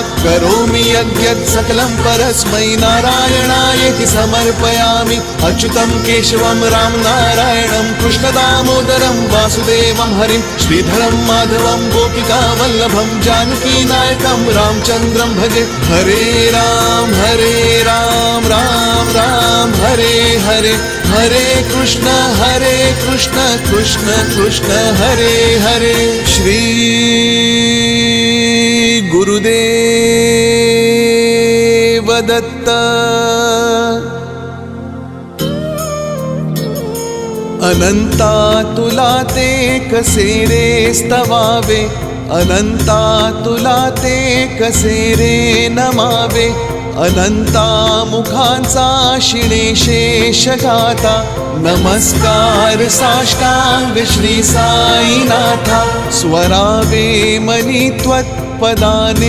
करोमि यद्यत् सकलं परस्मै नारायणायेति समर्पयामि। अच्युतं केशवं राम नारायणं कृष्णदामोदरं वासुदेवं हरिं श्रीधरं माधवं गोपिका वल्लभं जानकीनायकं रामचन्द्रं भजे। हरे राम राम राम हरे हरे, हरे कृष्ण कृष्ण कृष्ण हरे हरे। श्री गुरुदेव दत्त। अनंता तुला ते कसे रे स्तवावे, अनंता तुला ते कसे रे नमावे। अनंता मुखांचा शिणे शेषगाता, नमस्कार साष्टांग श्री साईनाथा। स्वरावे मनी त्वत्पदानि